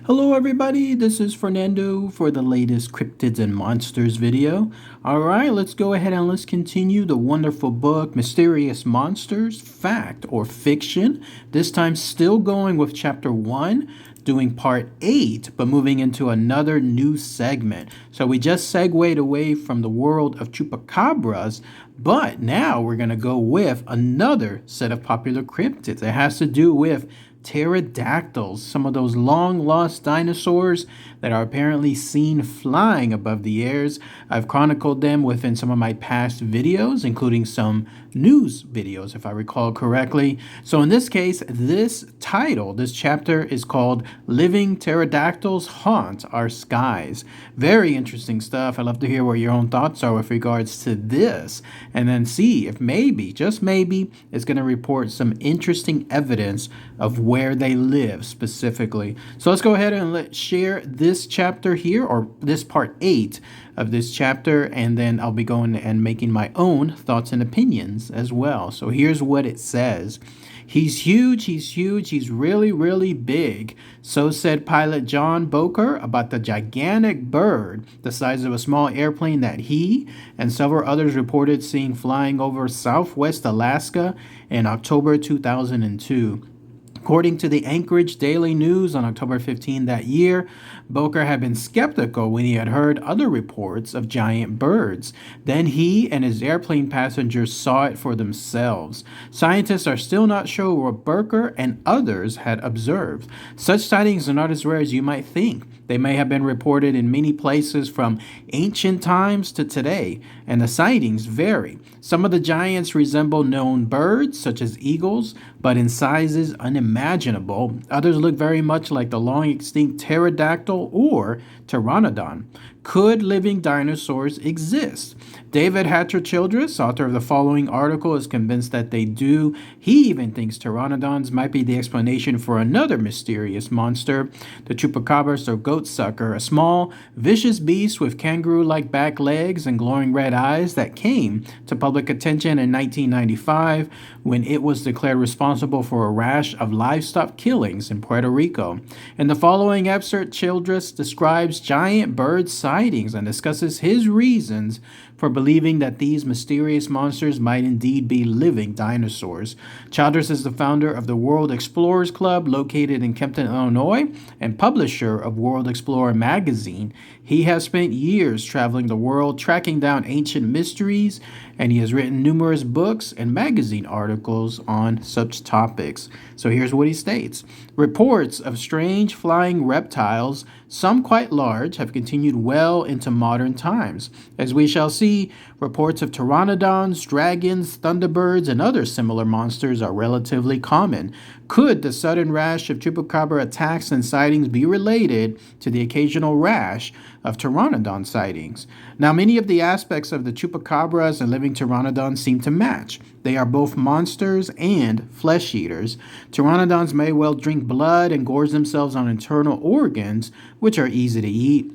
Hello everybody, this is Fernando for the latest Cryptids and Monsters video. Alright, let's go ahead and let's continue the wonderful book, Mysterious Monsters, Fact or Fiction. This time still going with chapter 1, doing part 8, but moving into another new segment. So we just segued away from the world of chupacabras, but now we're going to go with another set of popular cryptids. It has to do with pterodactyls, some of those long lost dinosaurs that are apparently seen flying above the airs. I've chronicled them within some of my past videos, including some news videos, if I recall correctly. So in this case, this chapter is called Living Pterodactyls Haunt Our Skies. Very interesting stuff. I'd love to hear what your own thoughts are with regards to this, and then see if maybe, just maybe, it's going to report some interesting evidence of where they live specifically. So let's go ahead and let's share this chapter here, or this part 8 of this chapter, and then I'll be going and making my own thoughts and opinions as well. So here's what it says. He's huge, he's really, really big. So said pilot John Boker about the gigantic bird the size of a small airplane that he and several others reported seeing flying over southwest Alaska in October 2002. According to the Anchorage Daily News on October 15 that year, Boker had been skeptical when he had heard other reports of giant birds. Then he and his airplane passengers saw it for themselves. Scientists are still not sure what Boker and others had observed. Such sightings are not as rare as you might think. They may have been reported in many places from ancient times to today, and the sightings vary. Some of the giants resemble known birds, such as eagles, but in sizes unimaginable. Others look very much like the long-extinct pterodactyl or pteranodon. Could living dinosaurs exist? David Hatcher Childress, author of the following article, is convinced that they do. He even thinks pteranodons might be the explanation for another mysterious monster, the chupacabras or goatsucker, a small, vicious beast with kangaroo-like back legs and glowing red eyes that came to public attention in 1995 when it was declared responsible for a rash of livestock killings in Puerto Rico. In the following excerpt, Childress describes giant bird sightings and discusses his reasons for believing that these mysterious monsters might indeed be living dinosaurs. Childress is the founder of the World Explorers Club located in Kempton, Illinois, and publisher of World Explorer magazine. He has spent years traveling the world tracking down ancient mysteries, and he has written numerous books and magazine articles on such topics. So here's what he states. Reports of strange flying reptiles, some quite large, have continued well into modern times. As we shall see, reports of pteranodons, dragons, thunderbirds, and other similar monsters are relatively common. Could the sudden rash of chupacabra attacks and sightings be related to the occasional rash of pteranodon sightings? Now, many of the aspects of the chupacabras and living pteranodons seem to match. They are both monsters and flesh eaters. Pteranodons may well drink blood and gorge themselves on internal organs, which are easy to eat.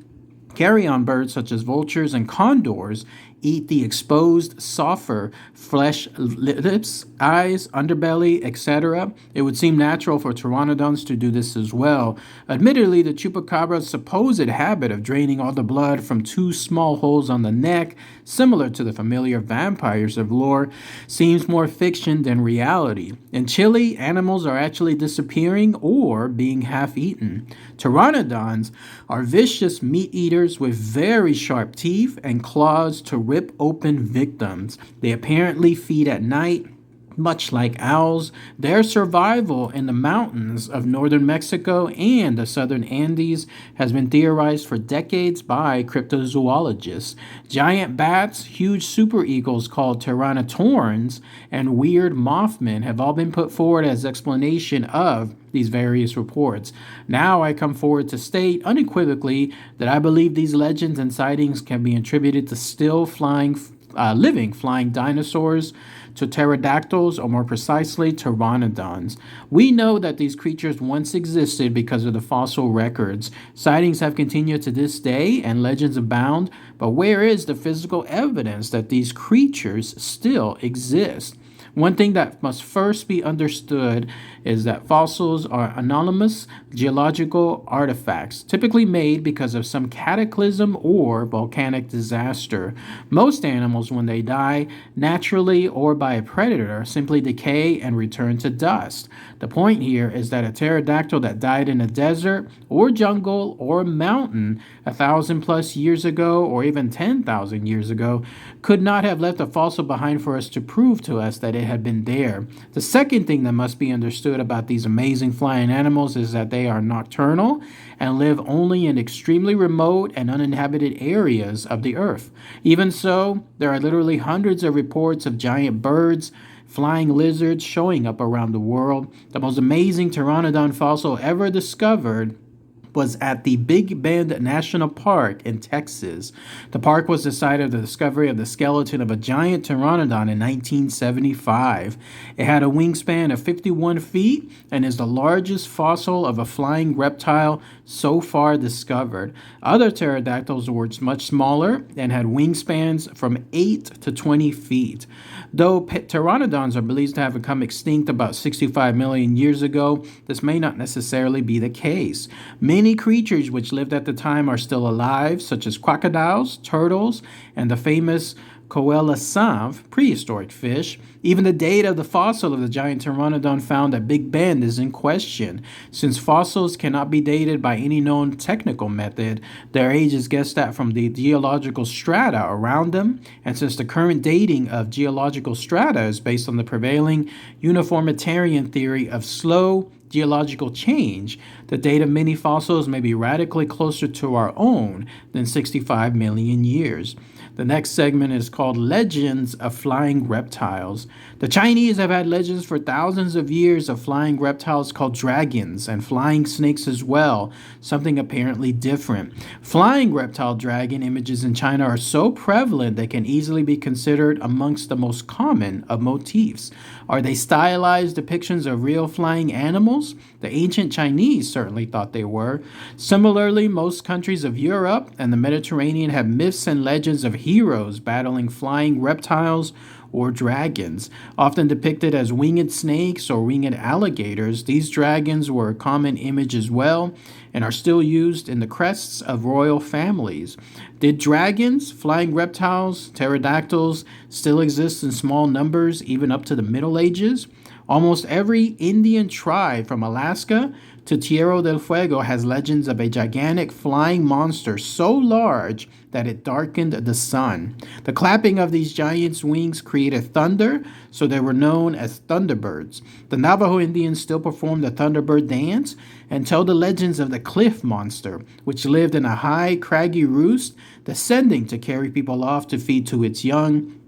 Carrion birds such as vultures and condors eat the exposed, softer flesh, lips, eyes, underbelly, etc. It would seem natural for pteranodons to do this as well. Admittedly, the chupacabra's supposed habit of draining all the blood from two small holes on the neck, similar to the familiar vampires of lore, seems more fiction than reality. In Chile, animals are actually disappearing or being half-eaten. Pteranodons are vicious meat eaters with very sharp teeth and claws to rip open victims. They apparently feed at night, much like owls. Their survival in the mountains of northern Mexico and the southern Andes has been theorized for decades by cryptozoologists. Giant bats, huge super eagles called tyrannosaurs, and weird mothmen have all been put forward as explanation of these various reports. Now I come forward to state unequivocally that I believe these legends and sightings can be attributed to still living flying dinosaurs, to pterodactyls, or more precisely, pteranodons. We know that these creatures once existed because of the fossil records. Sightings have continued to this day, and legends abound, but where is the physical evidence that these creatures still exist? One thing that must first be understood is that fossils are anomalous geological artifacts, typically made because of some cataclysm or volcanic disaster. Most animals, when they die, naturally or by a predator, simply decay and return to dust. The point here is that a pterodactyl that died in a desert or jungle or mountain 1,000+ years ago or even 10,000 years ago could not have left a fossil behind for us to prove to us that it had been there. The second thing that must be understood about these amazing flying animals is that they are nocturnal and live only in extremely remote and uninhabited areas of the earth. Even so, there are literally hundreds of reports of giant birds, flying lizards showing up around the world. The most amazing pteranodon fossil ever discovered was at the Big Bend National Park in Texas. The park was the site of the discovery of the skeleton of a giant pteranodon in 1975. It had a wingspan of 51 feet and is the largest fossil of a flying reptile so far discovered. Other pterodactyls were much smaller and had wingspans from 8 to 20 feet. Though pteranodons are believed to have become extinct about 65 million years ago, this may not necessarily be the case. Many creatures which lived at the time are still alive, such as crocodiles, turtles, and the famous coelacanth, prehistoric fish. Even the date of the fossil of the giant pteranodon found at Big Bend is in question. Since fossils cannot be dated by any known technical method, their age is guessed at from the geological strata around them, and since the current dating of geological strata is based on the prevailing uniformitarian theory of slow geological change, the date of many fossils may be radically closer to our own than 65 million years. The next segment is called Legends of Flying Reptiles. The Chinese have had legends for thousands of years of flying reptiles called dragons and flying snakes as well, something apparently different. Flying reptile dragon images in China are so prevalent they can easily be considered amongst the most common of motifs. Are they stylized depictions of real flying animals? The ancient Chinese certainly thought they were. Similarly, most countries of Europe and the Mediterranean have myths and legends of heroes battling flying reptiles or dragons. Often depicted as winged snakes or winged alligators, these dragons were a common image as well and are still used in the crests of royal families. Did dragons, flying reptiles, pterodactyls still exist in small numbers even up to the Middle Ages? Almost every Indian tribe from Alaska to Tierra del Fuego has legends of a gigantic flying monster so large that it darkened the sun. The clapping of these giants' wings created thunder, so they were known as thunderbirds. The Navajo Indians still perform the thunderbird dance and tell the legends of the cliff monster, which lived in a high, craggy roost, descending to carry people off to feed to its young.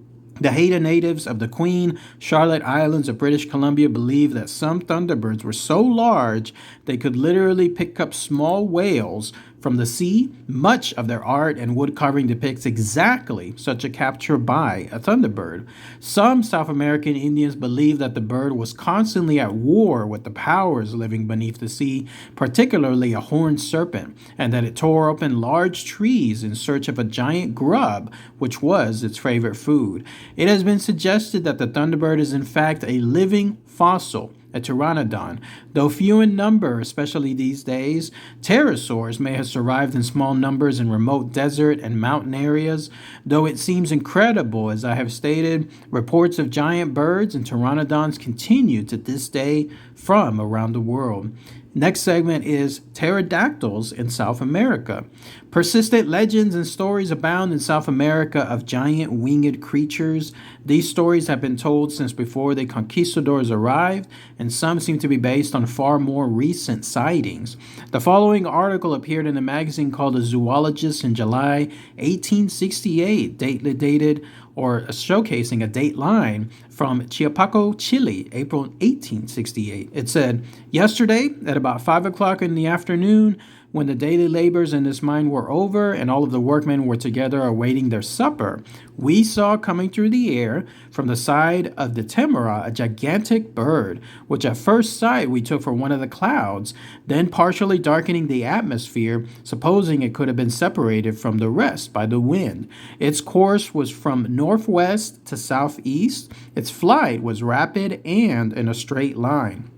The Haida natives of the Queen Charlotte Islands of British Columbia believe that some thunderbirds were so large they could literally pick up small whales from the sea. Much of their art and wood carving depicts exactly such a capture by a thunderbird. Some South American Indians believe that the bird was constantly at war with the powers living beneath the sea, particularly a horned serpent, and that it tore open large trees in search of a giant grub, which was its favorite food. It has been suggested that the thunderbird is in fact a living fossil, a pteranodon. Though few in number, especially these days, pterosaurs may have survived in small numbers in remote desert and mountain areas. Though it seems incredible, as I have stated, reports of giant birds and pteranodons continue to this day from around the world. Next segment is pterodactyls in South America. Persistent legends and stories abound in South America of giant winged creatures. These stories have been told since before the conquistadors arrived, and some seem to be based on far more recent sightings. The following article appeared in a magazine called The Zoologist in July 1868, dated or showcasing a date line from Chiapaco, Chile, April 1868. It said, "Yesterday, at about 5 o'clock in the afternoon, when the daily labors in this mine were over and all of the workmen were together awaiting their supper, we saw coming through the air from the side of the Temera a gigantic bird, which at first sight we took for one of the clouds, then partially darkening the atmosphere, supposing it could have been separated from the rest by the wind. Its course was from northwest to southeast. Its flight was rapid and in a straight line.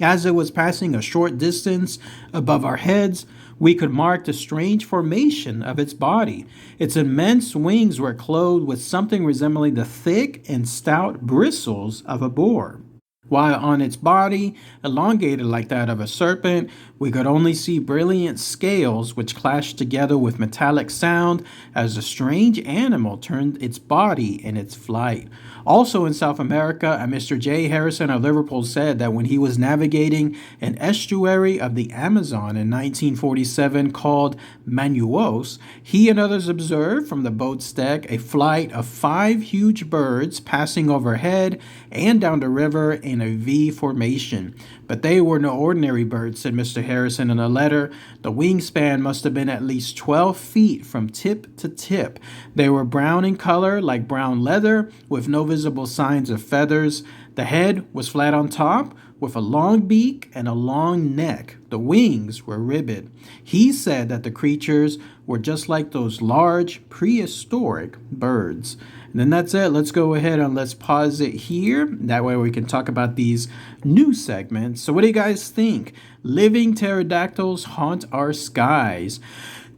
As it was passing a short distance above our heads, we could mark the strange formation of its body. Its immense wings were clothed with something resembling the thick and stout bristles of a boar, while on its body, elongated like that of a serpent, we could only see brilliant scales which clashed together with metallic sound as the strange animal turned its body in its flight. Also in South America, a Mr. J. Harrison of Liverpool said that when he was navigating an estuary of the Amazon in 1947 called Manaus, he and others observed from the boat's deck a flight of 5 huge birds passing overhead and down the river in a V formation. But they were no ordinary birds, said Mr. Harrison in a letter. The wingspan must have been at least 12 feet from tip to tip. They were brown in color, like brown leather, with no visible signs of feathers. The head was flat on top, with a long beak and a long neck. The wings were ribbed. He said that the creatures were just like those large prehistoric birds. And then that's it. Let's go ahead and let's pause it here. That way we can talk about these new segments. So what do you guys think? Living pterodactyls haunt our skies.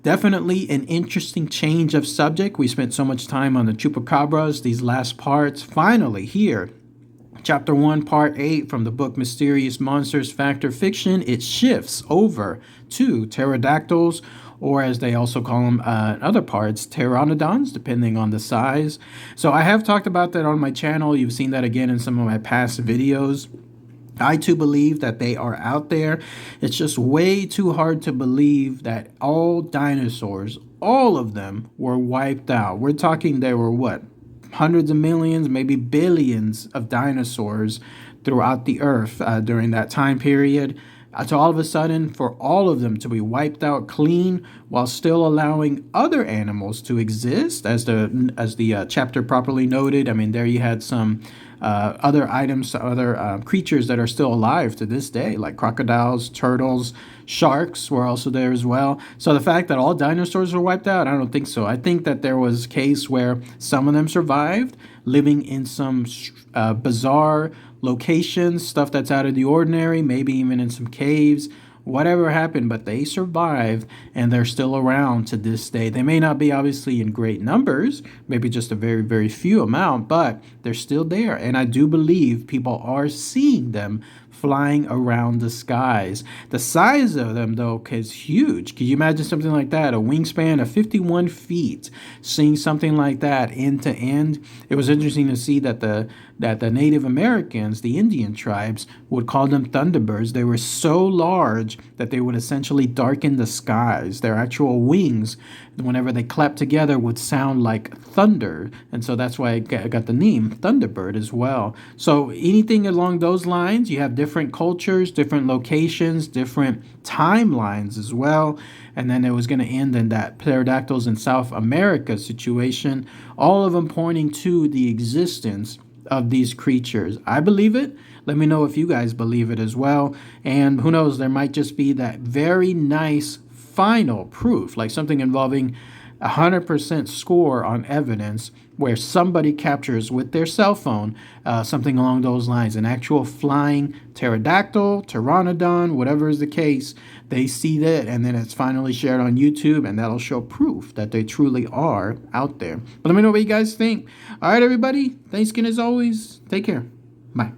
Definitely an interesting change of subject. We spent so much time on the chupacabras, these last parts. Finally, here, Chapter 1, Part 8 from the book Mysterious Monsters, Fact or Fiction, it shifts over to pterodactyls, or as they also call them in other parts, pteranodons, depending on the size. So I have talked about that on my channel. You've seen that again in some of my past videos. I too believe that they are out there. It's just way too hard to believe that all dinosaurs, all of them, were wiped out. We're talking there were what? Hundreds of millions, maybe billions of dinosaurs throughout the earth during that time period. So all of a sudden, for all of them to be wiped out clean while still allowing other animals to exist, as the chapter properly noted. I mean, there you had some other items, other creatures that are still alive to this day, like crocodiles, turtles, sharks were also there as well. So the fact that all dinosaurs were wiped out, I don't think so. I think that there was a case where some of them survived, living in some bizarre locations, stuff that's out of the ordinary, maybe even in some caves, whatever happened, but they survived and they're still around to this day. They may not be obviously in great numbers, maybe just a very, very few amount, but they're still there. And I do believe people are seeing them flying around the skies. The size of them, though, is huge. Can you imagine something like that? A wingspan of 51 feet, seeing something like that end to end. It was interesting to see that the Native Americans, the Indian tribes, would call them thunderbirds. They were so large that they would essentially darken the skies. Their actual wings, whenever they clapped together, would sound like thunder. And so that's why I got the name Thunderbird as well. So anything along those lines, you have different cultures, different locations, different timelines as well. And then it was going to end in that pterodactyls in South America situation, all of them pointing to the existence of these creatures. I believe it. Let me know if you guys believe it as well. And who knows, there might just be that very nice final proof, like something involving 100% score on evidence where somebody captures with their cell phone something along those lines, an actual flying pterodactyl, pteranodon, whatever is the case. They see that and then it's finally shared on YouTube, and that'll show proof that they truly are out there. But let me know what you guys think. All right, everybody. Thanks again as always. Take care. Bye.